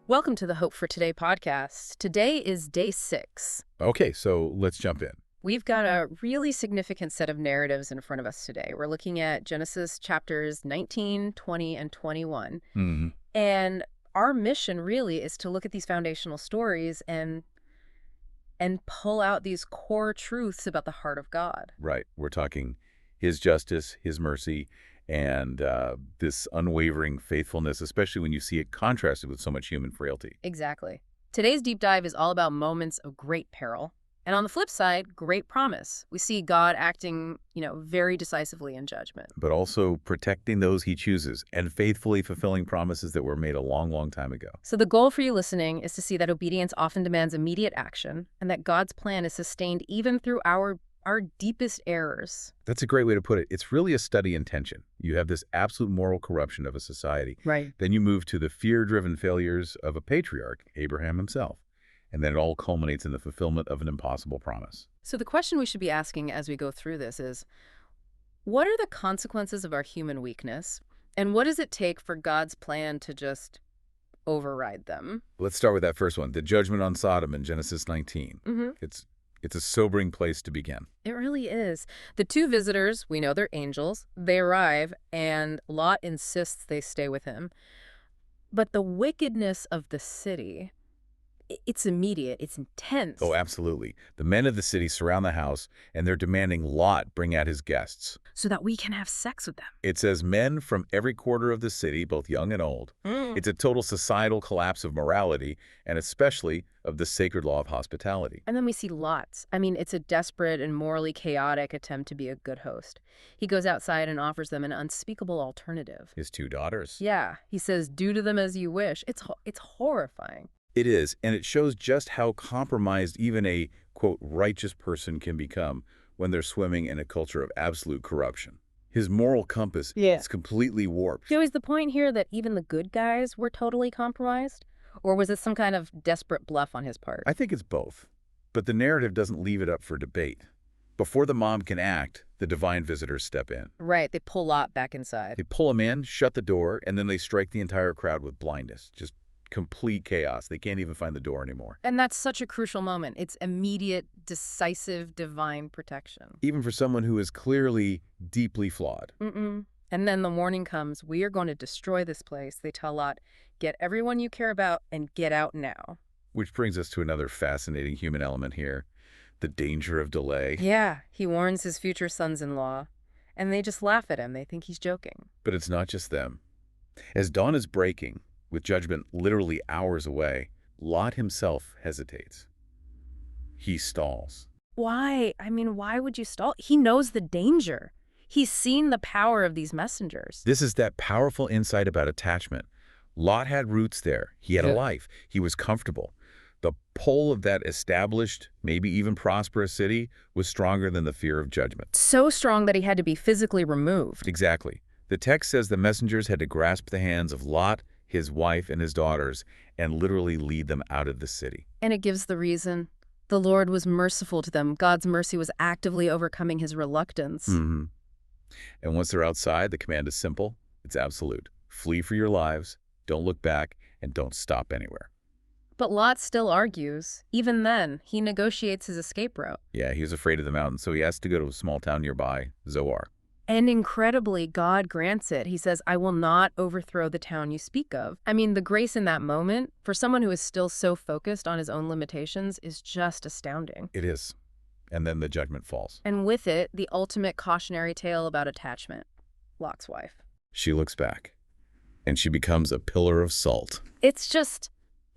Welcome to the Hope for Today podcast. Today is day 6. Okay, so let's jump in. We've got a really significant set of narratives in front of us today. We're looking at Genesis chapters 19, 20, and 21. hmm And our mission really is to look at these foundational stories and pull out these core truths about the heart of God. Right. We're talking his justice, his mercy, and this unwavering faithfulness, especially when you see it contrasted with so much human frailty. Exactly. Today's deep dive is all about moments of great peril. And on the flip side, great promise. We see God acting, very decisively in judgment. But also protecting those he chooses and faithfully fulfilling promises that were made a long, long time ago. So the goal for you listening is to see that obedience often demands immediate action and that God's plan is sustained even through our deepest errors. That's a great way to put it. It's really a study in tension. You have this absolute moral corruption of a society. Right. Then you move to the fear-driven failures of a patriarch, Abraham himself. And then it all culminates in the fulfillment of an impossible promise. So the question we should be asking as we go through this is, what are the consequences of our human weakness? And what does it take for God's plan to just override them? Let's start with that first one, the judgment on Sodom in Genesis 19. Mm-hmm. It's a sobering place to begin. It really is. The two visitors, we know they're angels, they arrive, and Lot insists they stay with him. But the wickedness of the city, it's immediate, it's intense. Oh, absolutely. The men of the city surround the house, and they're demanding Lot bring out his guests. So that we can have sex with them. It says men from every quarter of the city, both young and old. It's a total societal collapse of morality, and especially of the sacred law of hospitality. And then we see Lot. It's a desperate and morally chaotic attempt to be a good host. He goes outside and offers them an unspeakable alternative. His two daughters. Yeah, he says, do to them as you wish. It's horrifying. It is, and it shows just how compromised even a, quote, righteous person can become when they're swimming in a culture of absolute corruption. His moral compass is completely warped. So is the point here that even the good guys were totally compromised? Or was it some kind of desperate bluff on his part? I think it's both, but the narrative doesn't leave it up for debate. Before the mom can act, the divine visitors step in. Right, they pull Lot back inside. They pull him in, shut the door, and then they strike the entire crowd with blindness. Just complete chaos. They can't even find the door anymore. And that's such a crucial moment. It's immediate, decisive, divine protection. Even for someone who is clearly deeply flawed. And then the warning comes, we are going to destroy this place. They tell Lot, get everyone you care about and get out now. Which brings us to another fascinating human element here, the danger of delay. Yeah, he warns his future sons-in-law, and they just laugh at him. They think he's joking. But it's not just them. As dawn is breaking, with judgment literally hours away, Lot himself hesitates. He stalls. Why? Why would you stall? He knows the danger. He's seen the power of these messengers. This is that powerful insight about attachment. Lot had roots there. He had a life. He was comfortable. The pull of that established, maybe even prosperous city was stronger than the fear of judgment. So strong that he had to be physically removed. Exactly. The text says the messengers had to grasp the hands of Lot, his wife, and his daughters, and literally lead them out of the city. And it gives the reason. The Lord was merciful to them. God's mercy was actively overcoming his reluctance. And once they're outside, the command is simple. It's absolute. Flee for your lives, don't look back, and don't stop anywhere. But Lot still argues. Even then, he negotiates his escape route. Yeah, he was afraid of the mountains, so he has to go to a small town nearby, Zoar. And incredibly, God grants it. He says, I will not overthrow the town you speak of. The grace in that moment, for someone who is still so focused on his own limitations, is just astounding. It is. And then the judgment falls. And with it, the ultimate cautionary tale about attachment. Lot's wife. She looks back, and she becomes a pillar of salt. It's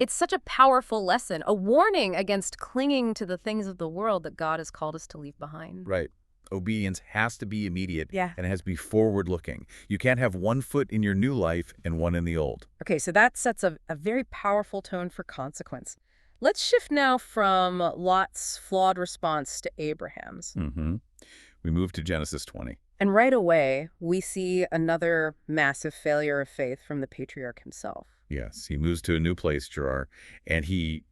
such a powerful lesson, a warning against clinging to the things of the world that God has called us to leave behind. Right. Obedience has to be immediate, Yeah. and it has to be forward-looking. You can't have one foot in your new life and one in the old. Okay, so that sets a very powerful tone for consequence. Let's shift now from Lot's flawed response to Abraham's. We move to Genesis 20. And right away, we see another massive failure of faith from the patriarch himself. Yes, he moves to a new place, Gerar, and he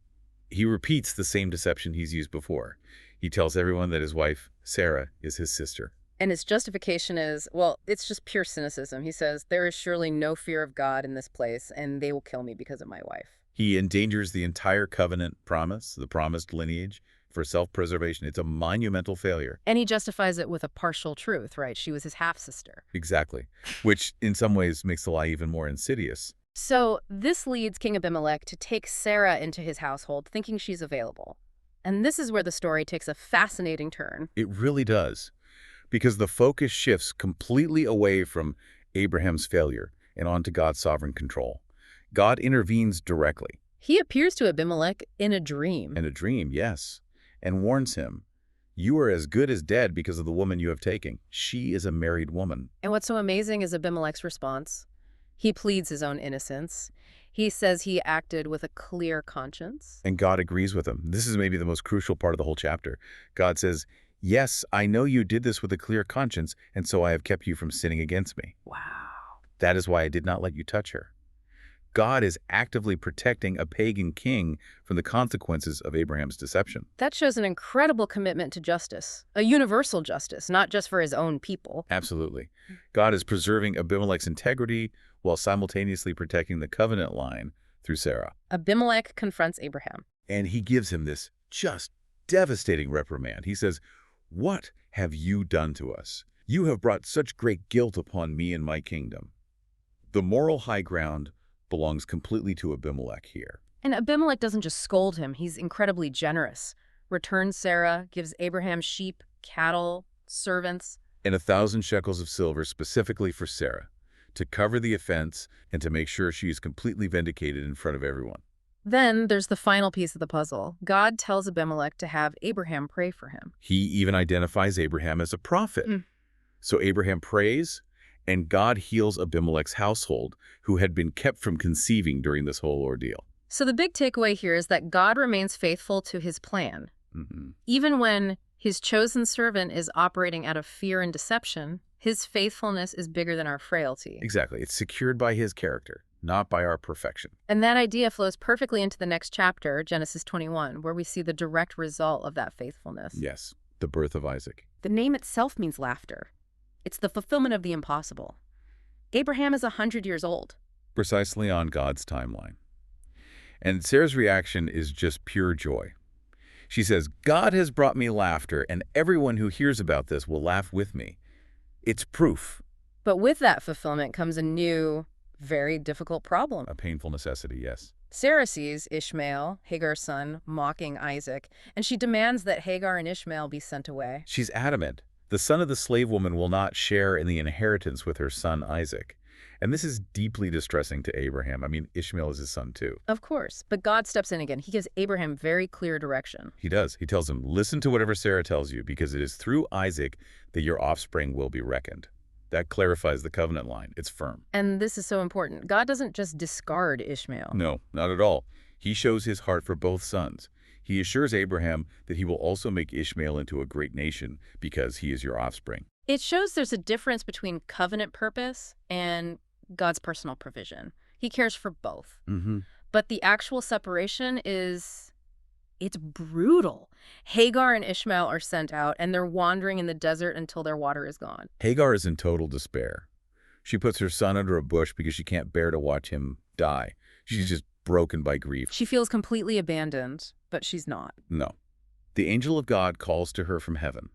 repeats the same deception he's used before. He tells everyone that his wife, Sarah, is his sister. And his justification is, well, it's just pure cynicism. He says, there is surely no fear of God in this place, and they will kill me because of my wife. He endangers the entire covenant promise, the promised lineage, for self-preservation. It's a monumental failure. And he justifies it with a partial truth, right? She was his half-sister. Exactly. Which, in some ways, makes the lie even more insidious. So this leads King Abimelech to take Sarah into his household, thinking she's available. And this is where the story takes a fascinating turn. It really does. Because the focus shifts completely away from Abraham's failure and onto God's sovereign control. God intervenes directly. He appears to Abimelech in a dream. In a dream, yes, and warns him, "You are as good as dead because of the woman you have taken. She is a married woman." And what's so amazing is Abimelech's response. He pleads his own innocence. He says he acted with a clear conscience. And God agrees with him. This is maybe the most crucial part of the whole chapter. God says, "Yes, I know you did this with a clear conscience, and so I have kept you from sinning against me. Wow. That is why I did not let you touch her." God is actively protecting a pagan king from the consequences of Abraham's deception. That shows an incredible commitment to justice, a universal justice, not just for his own people. Absolutely. God is preserving Abimelech's integrity while simultaneously protecting the covenant line through Sarah. Abimelech confronts Abraham. And he gives him this just devastating reprimand. He says, "What have you done to us? You have brought such great guilt upon me and my kingdom." The moral high ground belongs completely to Abimelech here. And Abimelech doesn't just scold him, he's incredibly generous. Returns Sarah, gives Abraham sheep, cattle, servants. And 1,000 shekels of silver specifically for Sarah, to cover the offense and to make sure she is completely vindicated in front of everyone. Then there's the final piece of the puzzle. God tells Abimelech to have Abraham pray for him. He even identifies Abraham as a prophet. So Abraham prays, and God heals Abimelech's household, who had been kept from conceiving during this whole ordeal. So the big takeaway here is that God remains faithful to his plan. Even when his chosen servant is operating out of fear and deception, his faithfulness is bigger than our frailty. Exactly. It's secured by his character, not by our perfection. And that idea flows perfectly into the next chapter, Genesis 21, where we see the direct result of that faithfulness. Yes, the birth of Isaac. The name itself means laughter. It's the fulfillment of the impossible. Abraham is 100 years old. Precisely on God's timeline. And Sarah's reaction is just pure joy. She says, "God has brought me laughter, and everyone who hears about this will laugh with me." It's proof. But with that fulfillment comes a new, very difficult problem. A painful necessity, yes. Sarah sees Ishmael, Hagar's son, mocking Isaac, and she demands that Hagar and Ishmael be sent away. She's adamant. The son of the slave woman will not share in the inheritance with her son Isaac. And this is deeply distressing to Abraham. I mean, Ishmael is his son too. Of course, but God steps in again. He gives Abraham very clear direction. He does. He tells him, "Listen to whatever Sarah tells you, because it is through Isaac that your offspring will be reckoned." That clarifies the covenant line. It's firm. And this is so important. God doesn't just discard Ishmael. No, not at all. He shows his heart for both sons. He assures Abraham that he will also make Ishmael into a great nation because he is your offspring. It shows there's a difference between covenant purpose and God's personal provision. He cares for both. But the actual separation it's brutal. Hagar and Ishmael are sent out, and they're wandering in the desert until their water is gone. Hagar is in total despair. She puts her son under a bush because she can't bear to watch him die. She's just broken by grief. She feels completely abandoned, but she's not. No. The angel of God calls to her from heaven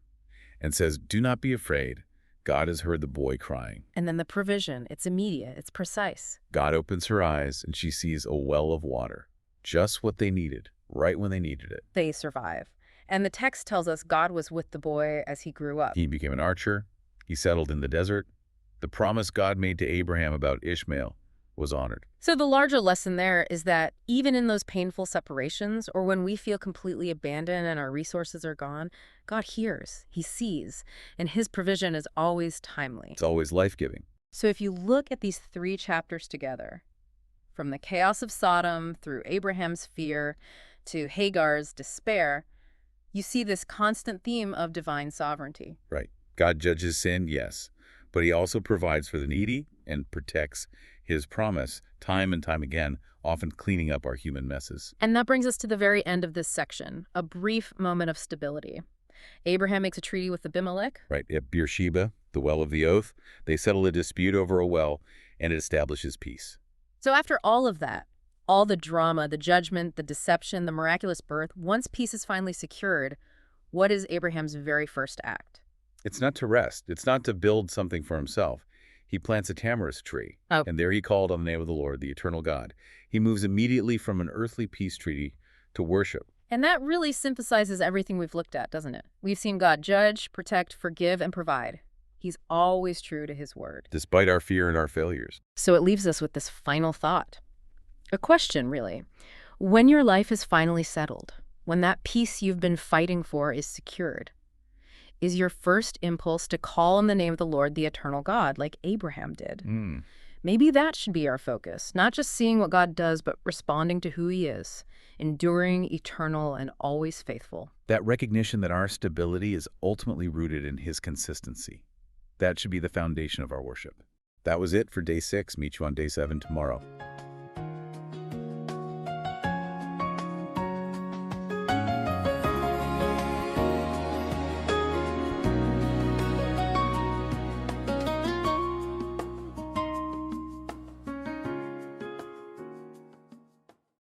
and says, "Do not be afraid. God has heard the boy crying." And then the provision, it's immediate, it's precise. God opens her eyes, and she sees a well of water, just what they needed, right when they needed it. They survive. And the text tells us God was with the boy as he grew up. He became an archer. He settled in the desert. The promise God made to Abraham about Ishmael was honored. So the larger lesson there is that even in those painful separations, or when we feel completely abandoned and our resources are gone, God hears, he sees, and his provision is always timely. It's always life-giving. So if you look at these 3 chapters together, from the chaos of Sodom through Abraham's fear to Hagar's despair, you see this constant theme of divine sovereignty. Right. God judges sin, yes, but he also provides for the needy and protects his promise time and time again, often cleaning up our human messes. And that brings us to the very end of this section, a brief moment of stability. Abraham makes a treaty with Abimelech. Right. At Beersheba, the well of the oath, they settle a dispute over a well, and it establishes peace. So after all of that, All the drama, the judgment, the deception, the miraculous birth, once peace is finally secured, what is Abraham's very first act? It's not to rest. It's not to build something for himself. He plants a tamarisk tree, Oh, and there he called on the name of the Lord, the eternal God. He moves immediately from an earthly peace treaty to worship. and that really synthesizes everything we've looked at, doesn't it? We've seen God judge, protect, forgive, and provide. He's always true to his word. Despite our fear and our failures. So it leaves us with this final thought. A question, really. When your life is finally settled, when that peace you've been fighting for is secured, is your first impulse to call on the name of the Lord, the eternal God, like Abraham did? Maybe that should be our focus, not just seeing what God does, but responding to who he is, enduring, eternal, and always faithful. That recognition that our stability is ultimately rooted in his consistency. That should be the foundation of our worship. That was it for day 6. Meet you on day 7 tomorrow.